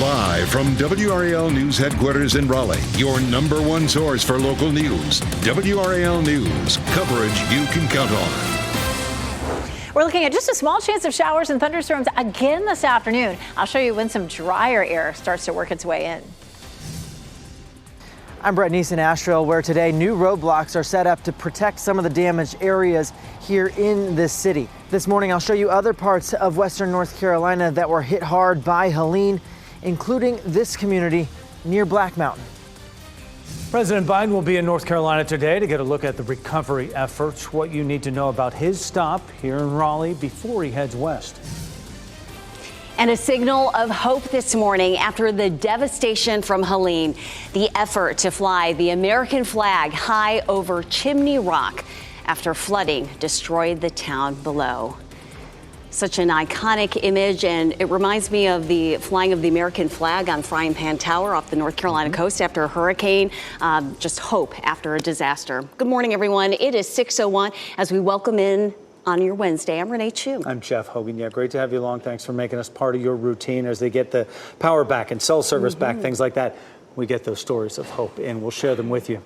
Live from WRAL News Headquarters in Raleigh, your number one source for local news. WRAL News, coverage you can count on. We're looking at just a small chance of showers and thunderstorms again this afternoon. I'll show you when some drier air starts to work its way in. I'm Brett Neese in Asheville, where today new roadblocks are set up to protect some of the damaged areas here in this city. This morning, I'll show you other parts of western North Carolina that were hit hard by Helene, including this community near Black Mountain. President Biden will be in North Carolina today to get a look at the recovery efforts, what you need to know about his stop here in Raleigh before he heads west. And a signal of hope this morning after the devastation from Helene. The effort to fly the American flag high over Chimney Rock after flooding destroyed the town below. Such an iconic image, and it reminds me of the flying of the American flag on Frying Pan Tower off the North Carolina coast after a hurricane. Just hope after a disaster. Good morning, everyone. It is 6:01 as we welcome in on your Wednesday. I'm Renee Chu. I'm Jeff Hogan. Yeah, great to have you along. Thanks for making us part of your routine as they get the power back and cell service back, things like that. We get those stories of hope, and we'll share them with you.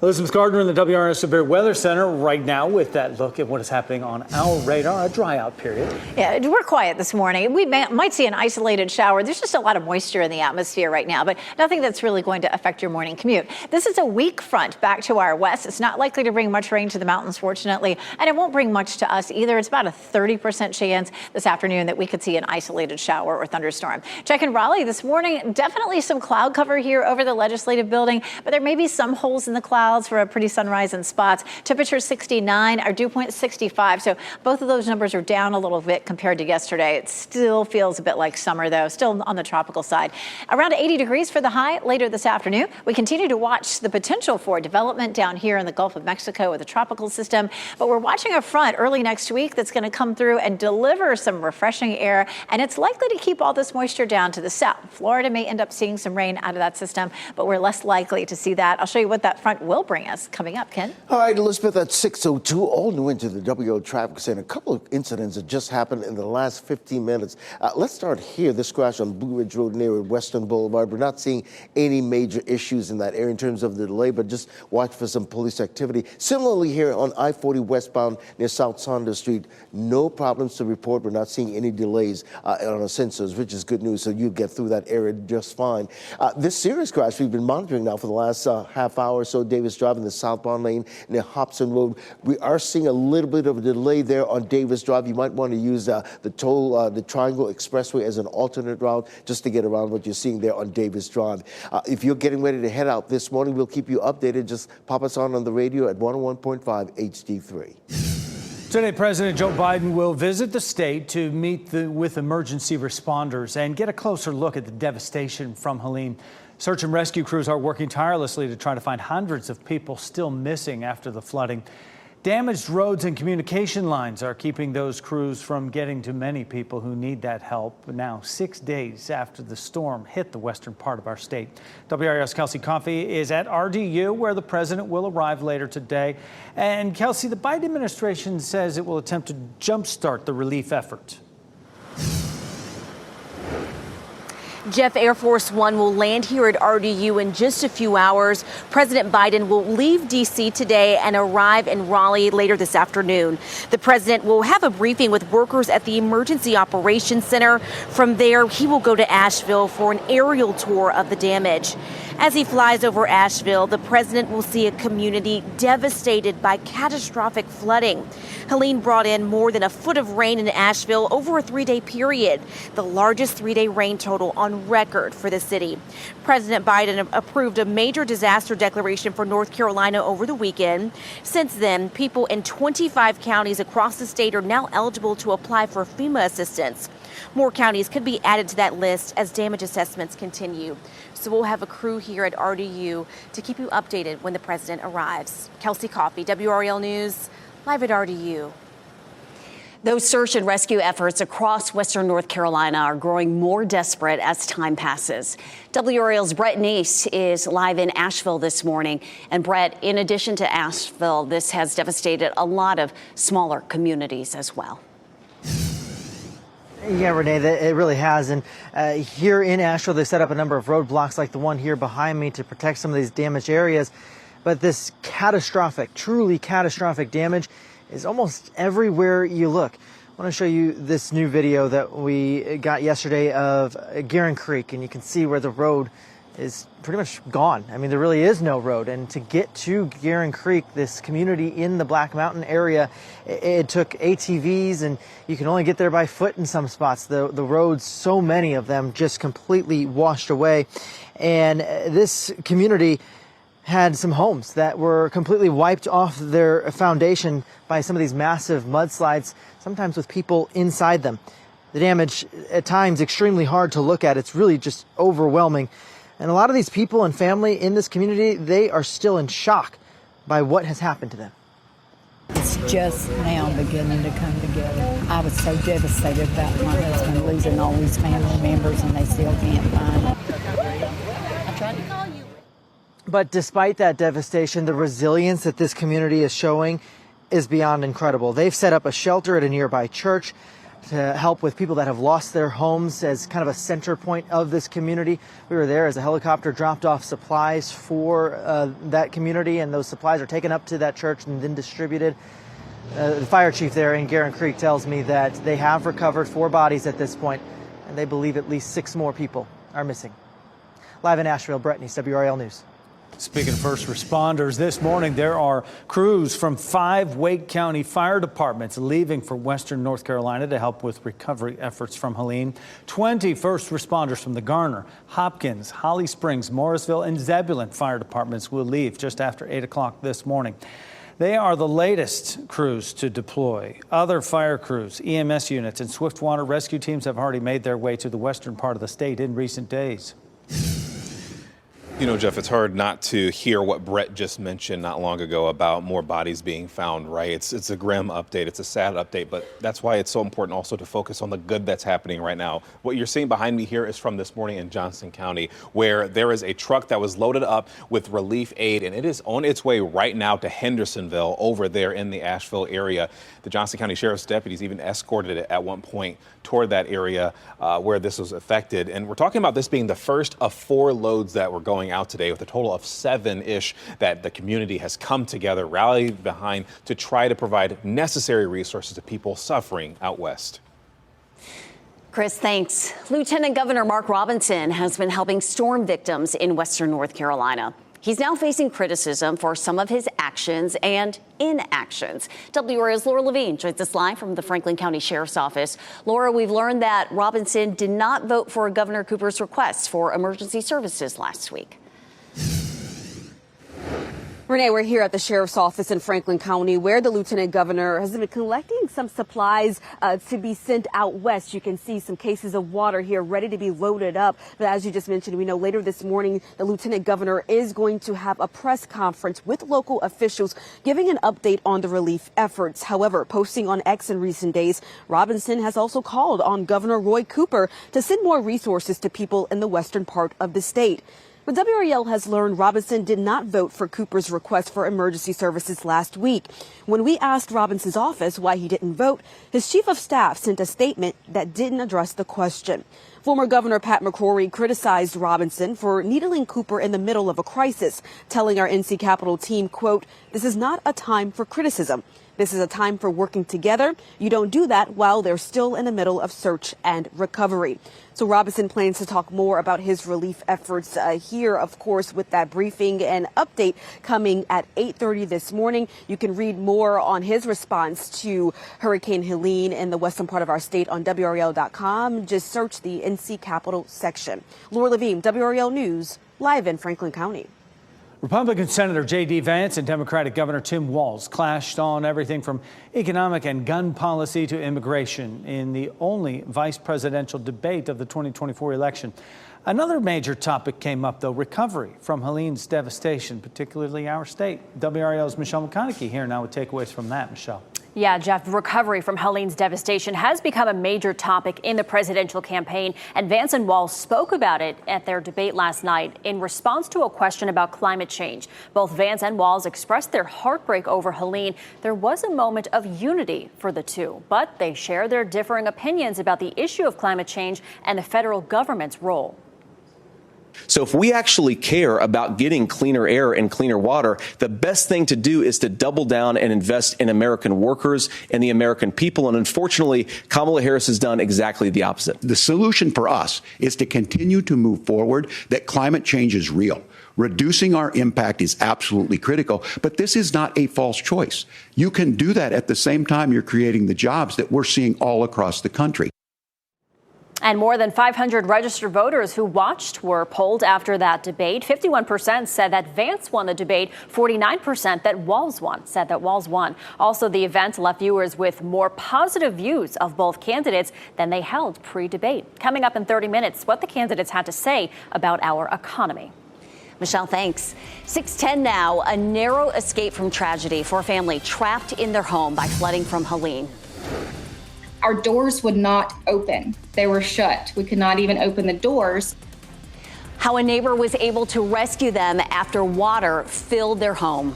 Elizabeth Gardner in the WRS Severe Weather Center right now with that look at what is happening on our radar, a dry out period. Yeah, we're quiet this morning. We might see an isolated shower. There's just a lot of moisture in the atmosphere right now, but nothing that's really going to affect your morning commute. This is a weak front back to our west. It's not likely to bring much rain to the mountains, fortunately, and it won't bring much to us either. It's about a 30% chance this afternoon that we could see an isolated shower or thunderstorm. Check in Raleigh this morning. Definitely some cloud cover here over the legislative building, but there may be some holes in the clouds for a pretty sunrise in spots. Temperature 69, our dew point 65. So both of those numbers are down a little bit compared to yesterday. It still feels a bit like summer, though, still on the tropical side. Around 80 degrees for the high later this afternoon. We continue to watch the potential for development down here in the Gulf of Mexico with a tropical system, but we're watching a front early next week that's going to come through and deliver some refreshing air, and it's likely to keep all this moisture down to the south. Florida may end up seeing some rain out of that system, but we're less likely to see that. I'll show you what that front will bring us coming up. Ken? All right, Elizabeth, at 6:02, all new into the WO traffic center. A couple of incidents that just happened in the last 15 minutes. Let's start here. This crash on Blue Ridge Road near Western Boulevard. We're not seeing any major issues in that area in terms of the delay, but just watch for some police activity. Similarly here on I-40 westbound near South Saunders Street, no problems to report. We're not seeing any delays on our sensors, which is good news, so you get through that area just fine. This serious crash we've been monitoring now for the last half hour or so, Davis Drive in the southbound lane near Hobson Road. We are seeing a little bit of a delay there on Davis Drive. You might want to use the Triangle Expressway as an alternate route just to get around what you're seeing there on Davis Drive. If you're getting ready to head out this morning, we'll keep you updated. Just pop us on the radio at 101.5 HD3. Today, President Joe Biden will visit the state to meet with emergency responders and get a closer look at the devastation from Helene. Search and rescue crews are working tirelessly to try to find hundreds of people still missing after the flooding. Damaged roads and communication lines are keeping those crews from getting to many people who need that help now 6 days after the storm hit the western part of our state. WRAL's Kelsey Coffey is at RDU, where the president will arrive later today. And Kelsey, the Biden administration says it will attempt to jumpstart the relief effort. Jeff, Air Force One will land here at RDU in just a few hours. President Biden will leave D.C. today and arrive in Raleigh later this afternoon. The president will have a briefing with workers at the Emergency Operations Center. From there, he will go to Asheville for an aerial tour of the damage. As he flies over Asheville, the president will see a community devastated by catastrophic flooding. Helene brought in more than a foot of rain in Asheville over a 3-day period, the largest 3-day rain total on record for the city. President Biden approved a major disaster declaration for North Carolina over the weekend. Since then, people in 25 counties across the state are now eligible to apply for FEMA assistance. More counties could be added to that list as damage assessments continue. So we'll have a crew here at RDU to keep you updated when the president arrives. Kelsey Coffey, WRAL News, live at RDU. Those search and rescue efforts across western North Carolina are growing more desperate as time passes. WRAL's Brett Neese is live in Asheville this morning. And Brett, in addition to Asheville, this has devastated a lot of smaller communities as well. Yeah, Renee, it really has. And here in Asheville, they set up a number of roadblocks like the one here behind me to protect some of these damaged areas. But this catastrophic, truly catastrophic damage is almost everywhere you look. I want to show you this new video that we got yesterday of Guerin Creek, and you can see where the road is pretty much gone. I mean, there really is no road. And to get to Guerin Creek, this community in the Black Mountain area, it took ATVs, and you can only get there by foot in some spots. The roads, so many of them, just completely washed away. And this community had some homes that were completely wiped off their foundation by some of these massive mudslides, sometimes with people inside them. The damage, at times, extremely hard to look at. It's really just overwhelming. And a lot of these people and family in this community, they are still in shock by what has happened to them. It's just now beginning to come together. I was so devastated about my husband losing all his family members, and they still can't find him. I tried to call you. But despite that devastation, the resilience that this community is showing is beyond incredible. They've set up a shelter at a nearby church to help with people that have lost their homes as kind of a center point of this community. We were there as a helicopter dropped off supplies for that community, and those supplies are taken up to that church and then distributed. The fire chief there in Guerin Creek tells me that they have recovered 4 bodies at this point, and they believe at least 6 more people are missing. Live in Asheville, Brett Neese, WRAL News. Speaking of first responders, this morning there are crews from 5 Wake County fire departments leaving for western North Carolina to help with recovery efforts from Helene. 20 first responders from the Garner, Hopkins, Holly Springs, Morrisville, and Zebulon fire departments will leave just after 8 o'clock this morning. They are the latest crews to deploy. Other fire crews, EMS units, and swiftwater rescue teams have already made their way to the western part of the state in recent days. You know, Jeff, it's hard not to hear what Brett just mentioned not long ago about more bodies being found, right? It's a grim update. It's a sad update, but that's why it's so important also to focus on the good that's happening right now. What you're seeing behind me here is from this morning in Johnson County, where there is a truck that was loaded up with relief aid, and it is on its way right now to Hendersonville over there in the Asheville area. The Johnson County Sheriff's deputies even escorted it at one point toward that area where this was affected. And we're talking about this being the first of 4 loads that were going out today, with a total of 7-ish that the community has come together, rallied behind to try to provide necessary resources to people suffering out west. Chris, thanks. Lieutenant Governor Mark Robinson has been helping storm victims in western North Carolina. He's now facing criticism for some of his actions and inactions. WRAL's Laura Levine joins us live from the Franklin County Sheriff's Office. Laura, we've learned that Robinson did not vote for Governor Cooper's request for emergency services last week. Renee, we're here at the Sheriff's Office in Franklin County, where the Lieutenant Governor has been collecting some supplies to be sent out west. You can see some cases of water here ready to be loaded up. But as you just mentioned, we know later this morning, the Lieutenant Governor is going to have a press conference with local officials giving an update on the relief efforts. However, posting on X in recent days, Robinson has also called on Governor Roy Cooper to send more resources to people in the western part of the state. But WRAL has learned Robinson did not vote for Cooper's request for emergency services last week. When we asked Robinson's office why he didn't vote, his chief of staff sent a statement that didn't address the question. Former Governor Pat McCrory criticized Robinson for needling Cooper in the middle of a crisis, telling our NC Capitol team, quote, "This is not a time for criticism. This is a time for working together. You don't do that while they're still in the middle of search and recovery." So Robinson plans to talk more about his relief efforts here, of course, with that briefing and update coming at 8:30 this morning. You can read more on his response to Hurricane Helene in the western part of our state on WRAL.com. Just search the NC Capitol section. Laura Levine, WRAL News, live in Franklin County. Republican Senator J.D. Vance and Democratic Governor Tim Walz clashed on everything from economic and gun policy to immigration in the only vice presidential debate of the 2024 election. Another major topic came up, though, recovery from Helene's devastation, particularly our state. WRAL's Michelle McConaughey here now with takeaways from that. Michelle. Yeah, Jeff, recovery from Helene's devastation has become a major topic in the presidential campaign, and Vance and Walz spoke about it at their debate last night in response to a question about climate change. Both Vance and Walz expressed their heartbreak over Helene. There was a moment of unity for the two, but they share their differing opinions about the issue of climate change and the federal government's role. So if we actually care about getting cleaner air and cleaner water, the best thing to do is to double down and invest in American workers and the American people. And unfortunately, Kamala Harris has done exactly the opposite. The solution for us is to continue to move forward, that climate change is real. Reducing our impact is absolutely critical, but this is not a false choice. You can do that at the same time you're creating the jobs that we're seeing all across the country. And more than 500 registered voters who watched were polled after that debate. 51% said that Vance won the debate. 49% that Walz won. Also, the event left viewers with more positive views of both candidates than they held pre-debate. Coming up in 30 minutes, what the candidates had to say about our economy. Michelle, thanks. 6:10 now, a narrow escape from tragedy for a family trapped in their home by flooding from Helene. Our doors would not open. They were shut. We could not even open the doors. How a neighbor was able to rescue them after water filled their home.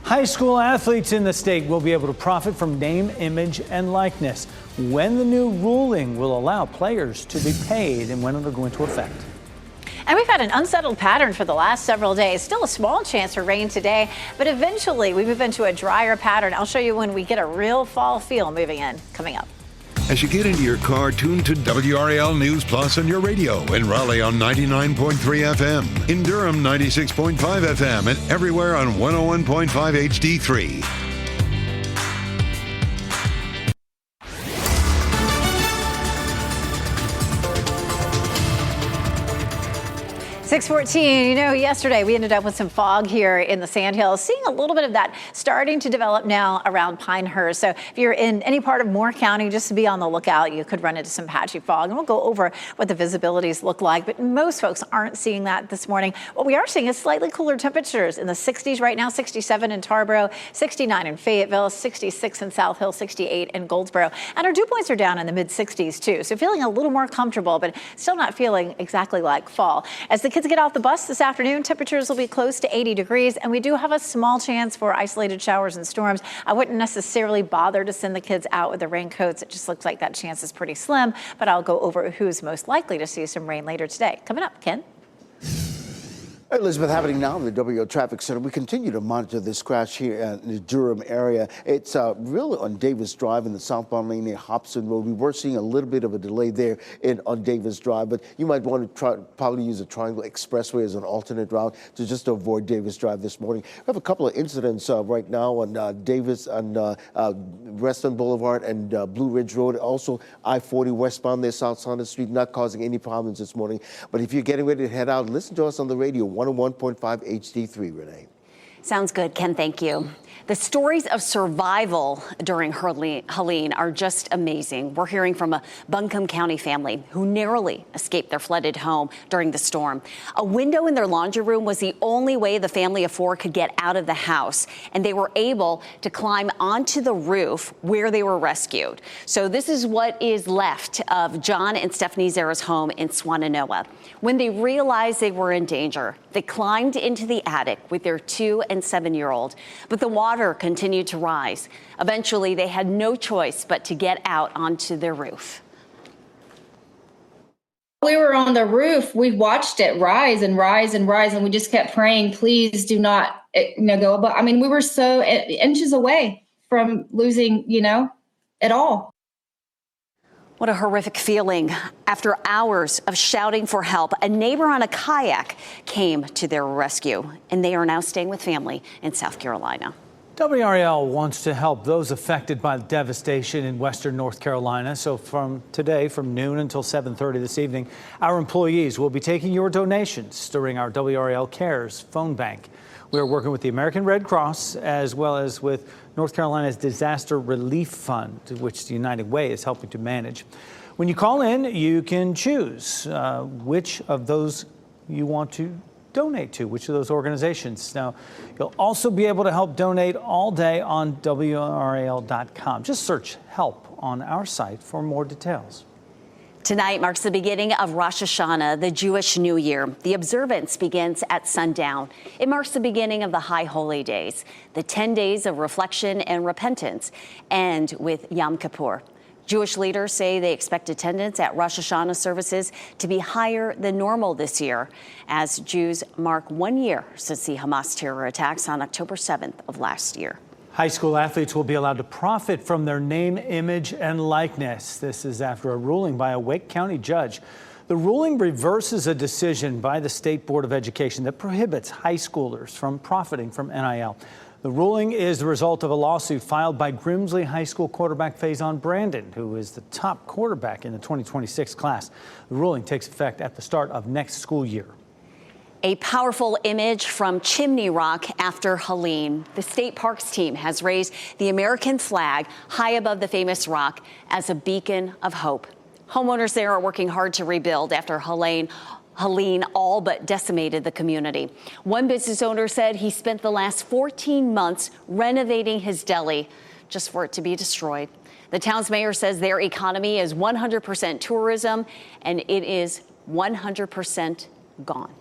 High school athletes in the state will be able to profit from name, image, and likeness. When the new ruling will allow players to be paid and when it'll go into effect. And we've had an unsettled pattern for the last several days. Still a small chance for rain today, but eventually we move into a drier pattern. I'll show you when we get a real fall feel moving in coming up. As you get into your car, tune to WRAL News Plus on your radio. In Raleigh on 99.3 FM. In Durham, 96.5 FM. And everywhere on 101.5 HD3. 6:14. You know, yesterday we ended up with some fog here in the Sandhills, seeing a little bit of that starting to develop now around Pinehurst. So if you're in any part of Moore County, just to be on the lookout, you could run into some patchy fog. And we'll go over what the visibilities look like. But most folks aren't seeing that this morning. What we are seeing is slightly cooler temperatures in the 60s right now, 67 in Tarboro, 69 in Fayetteville, 66 in South Hill, 68 in Goldsboro. And our dew points are down in the mid 60s too. So feeling a little more comfortable, but still not feeling exactly like fall. As the kids get off the bus this afternoon, temperatures will be close to 80 degrees, and we do have a small chance for isolated showers and storms. I wouldn't necessarily bother to send the kids out with the raincoats. It just looks like that chance is pretty slim, but I'll go over who's most likely to see some rain later today. Coming up, Ken. Elizabeth, happening now in the WRAL Traffic Center. We continue to monitor this crash here in the Durham area. It's really on Davis Drive in the southbound lane near Hobson Road. We were seeing a little bit of a delay there on Davis Drive, but you might want to probably use a Triangle Expressway as an alternate route to just avoid Davis Drive this morning. We have a couple of incidents right now on Davis on Western Boulevard and Blue Ridge Road. Also, I-40 westbound there, South Saunders Street, not causing any problems this morning. But if you're getting ready to head out, listen to us on the radio. 101.5 HD3, Renee. Sounds good, Ken. Thank you. The stories of survival during Helene are just amazing. We're hearing from a Buncombe County family who narrowly escaped their flooded home during the storm. A window in their laundry room was the only way the family of four could get out of the house, and they were able to climb onto the roof where they were rescued. So this is what is left of John and Stephanie Zara's home in Swannanoa. When they realized they were in danger, they climbed into the attic with their 2- and 7-year-old, but the water continued to rise. Eventually, they had no choice but to get out onto their roof. We were on the roof. We watched it rise and rise and rise, and we just kept praying, please do not go. But I mean, we were so inches away from losing, it all. What a horrific feeling. After hours of shouting for help, a neighbor on a kayak came to their rescue, and they are now staying with family in South Carolina. WRAL wants to help those affected by the devastation in western North Carolina. So from today, from noon until 7:30 this evening, our employees will be taking your donations during our WRAL Cares phone bank. We are working with the American Red Cross as well as with North Carolina's Disaster Relief Fund, which the United Way is helping to manage. When you call in, you can choose which of those you want to donate to which of those organizations. Now, you'll also be able to help donate all day on WRAL.com. Just search help on our site for more details. Tonight marks the beginning of Rosh Hashanah, the Jewish New Year. The observance begins at sundown. It marks the beginning of the High Holy Days, the 10 days of reflection and repentance, and with Yom Kippur. Jewish leaders say they expect attendance at Rosh Hashanah services to be higher than normal this year, as Jews mark 1 year since the Hamas terror attacks on October 7th of last year. High school athletes will be allowed to profit from their name, image, and likeness. This is after a ruling by a Wake County judge. The ruling reverses a decision by the State Board of Education that prohibits high schoolers from profiting from NIL. The ruling is the result of a lawsuit filed by Grimsley High School quarterback Faison Brandon, who is the top quarterback in the 2026 class. The ruling takes effect at the start of next school year. A powerful image from Chimney Rock after Helene. The state parks team has raised the American flag high above the famous rock as a beacon of hope. Homeowners there are working hard to rebuild after Helene all but decimated the community. One business owner said he spent the last 14 months renovating his deli just for it to be destroyed. The town's mayor says their economy is 100% tourism and it is 100% gone.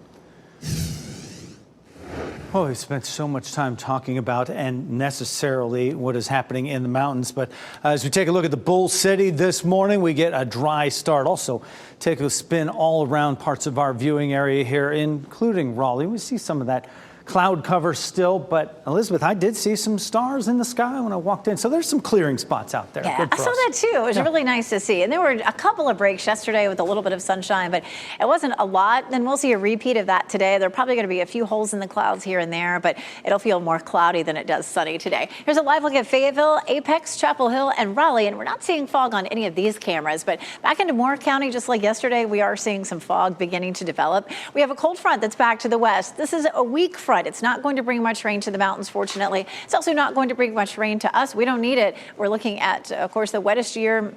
Oh, we've spent so much time talking about and necessarily what is happening in the mountains. But as we take a look at the Bull City this morning, we get a dry start. Also, take a spin all around parts of our viewing area here, including Raleigh. We see some of that cloud cover still, but Elizabeth, I did see some stars in the sky when I walked in. So there's some clearing spots out there. Yeah, I saw that too. It was really nice to see. And there were a couple of breaks yesterday with a little bit of sunshine, but it wasn't a lot. Then we'll see a repeat of that today. There are probably going to be a few holes in the clouds here and there, but it'll feel more cloudy than it does sunny today. Here's a live look at Fayetteville, Apex, Chapel Hill, and Raleigh. And we're not seeing fog on any of these cameras, but back into Moore County, just like yesterday, we are seeing some fog beginning to develop. We have a cold front that's back to the west. This is a weak front. It's not going to bring much rain to the mountains, fortunately. It's also not going to bring much rain to us. We don't need it. We're looking at, of course, the wettest year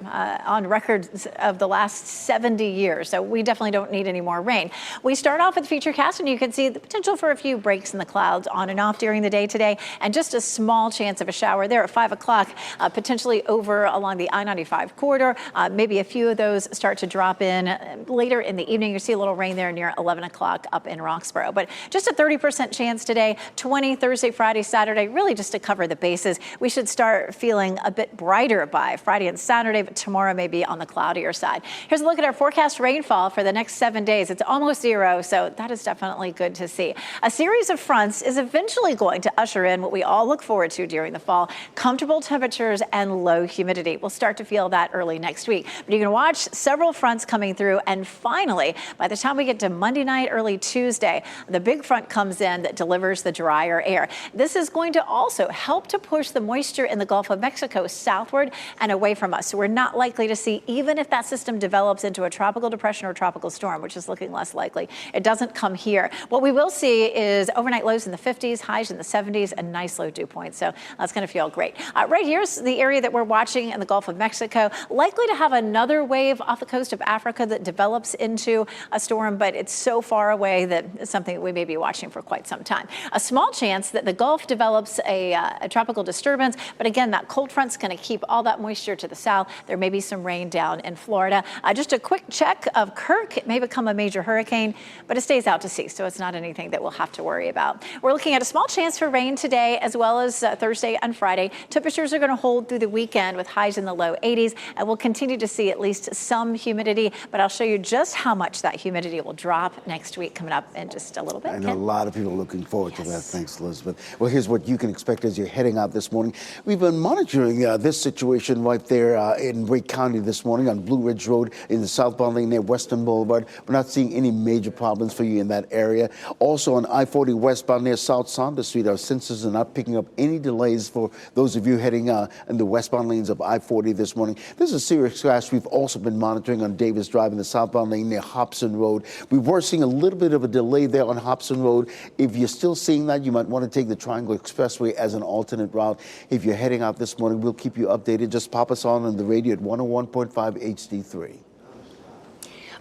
on record of the last 70 years. So we definitely don't need any more rain. We start off with Futurecast, and you can see the potential for a few breaks in the clouds on and off during the day today, and just a small chance of a shower there at 5 o'clock, potentially over along the I-95 corridor. Maybe a few of those start to drop in later in the evening. You see a little rain there near 11 o'clock up in Roxborough. But just a 30% chance today. 20 Thursday, Friday, Saturday, really just to cover the bases. We should start feeling a bit brighter by Friday and Saturday, but tomorrow may be on the cloudier side. Here's a look at our forecast rainfall for the next 7 days. It's almost zero, so that is definitely good to see. A series of fronts is eventually going to usher in what we all look forward to during the fall, comfortable temperatures and low humidity. We'll start to feel that early next week. But you can watch several fronts coming through, and finally, by the time we get to Monday night, early Tuesday, the big front comes in that delivers the drier air. This is going to also help to push the moisture in the Gulf of Mexico southward and away from us. So we're not likely to see, even if that system develops into a tropical depression or tropical storm, which is looking less likely, it doesn't come here. What we will see is overnight lows in the 50s, highs in the 70s, and nice low dew points. So that's going to feel great. Right here's the area that we're watching in the Gulf of Mexico. Likely to have another wave off the coast of Africa that develops into a storm, but it's so far away that it's something that we may be watching for quite some time. A small chance that the Gulf develops a tropical disturbance, but again, that cold front's going to keep all that moisture to the south. There may be some rain down in Florida. Just a quick check of Kirk. It may become a major hurricane, but it stays out to sea, so it's not anything that we'll have to worry about. We're looking at a small chance for rain today, as well as Thursday and Friday. Temperatures are going to hold through the weekend with highs in the low 80s, and we'll continue to see at least some humidity, but I'll show you just how much that humidity will drop next week coming up in just a little bit. I know a lot of people are looking forward to that. Thanks, Elizabeth. Well, here's what you can expect as you're heading out this morning. We've been monitoring this situation right there in Wake County this morning on Blue Ridge Road in the southbound lane near Western Boulevard. We're not seeing any major problems for you in that area. Also on I-40 westbound near South Saunders Street, our sensors are not picking up any delays for those of you heading in the westbound lanes of I-40 this morning. This is a serious crash we've also been monitoring on Davis Drive in the southbound lane near Hobson Road. We were seeing a little bit of a delay there on Hobson Road. If you're still seeing that, you might want to take the Triangle Expressway as an alternate route. If you're heading out this morning, we'll keep you updated. Just pop us on the radio at 101.5 HD3.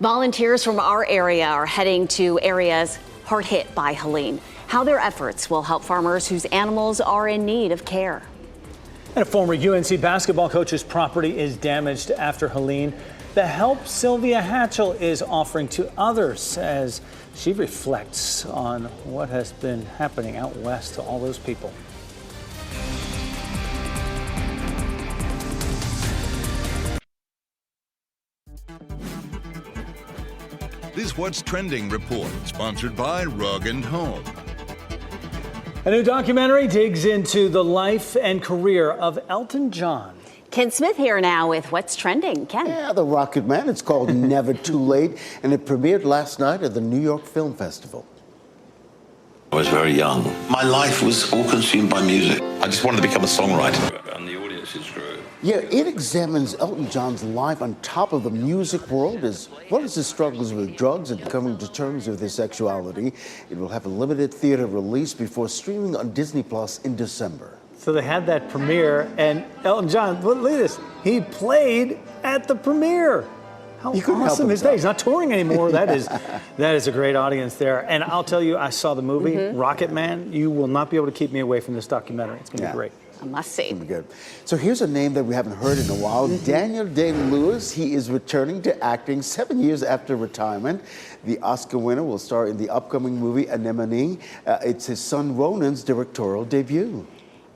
Volunteers from our area are heading to areas hard hit by Helene. How their efforts will help farmers whose animals are in need of care. And a former UNC basketball coach's property is damaged after Helene. The help Sylvia Hatchell is offering to others as she reflects on what has been happening out west to all those people. This What's Trending report, sponsored by Rug & Home. A new documentary digs into the life and career of Elton John. Ken Smith here now with What's Trending. Ken. Yeah, the Rocket Man. It's called Never Too Late, and it premiered last night at the New York Film Festival. I was very young. My life was all consumed by music. I just wanted to become a songwriter. And the audiences grew. Yeah, it examines Elton John's life on top of the music world, as well as his struggles with drugs and coming to terms with his sexuality. It will have a limited theater release before streaming on Disney Plus in December. So they had that premiere, and Elton John, look at this, he played at the premiere. How awesome is that? He's not touring anymore. That is a great audience there. And I'll tell you, I saw the movie, Rocket Man. You will not be able to keep me away from this documentary. It's going to be great. A must see. It's going to be good. So here's a name that we haven't heard in a while, Daniel Day-Lewis. He is returning to acting 7 years after retirement. The Oscar winner will star in the upcoming movie Anemone. It's his son Ronan's directorial debut.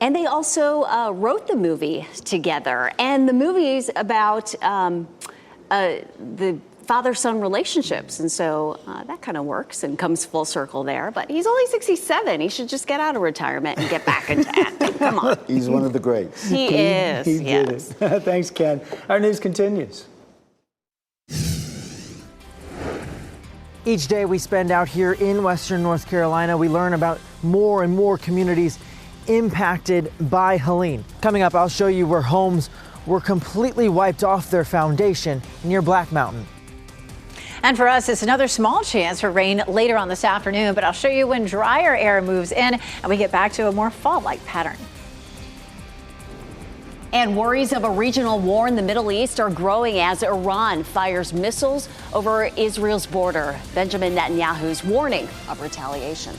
And they also wrote the movie together. And the movie's about the father-son relationships. And so that kind of works and comes full circle there. But he's only 67. He should just get out of retirement and get back into acting. Come on. He's one of the greats. He is. He did it. Thanks, Ken. Our news continues. Each day we spend out here in Western North Carolina, we learn about more and more communities impacted by Helene. Coming up, I'll show you where homes were completely wiped off their foundation near Black Mountain. And for us, it's another small chance for rain later on this afternoon, but I'll show you when drier air moves in and we get back to a more fall-like pattern. And worries of a regional war in the Middle East are growing as Iran fires missiles over Israel's border. Benjamin Netanyahu's warning of retaliation.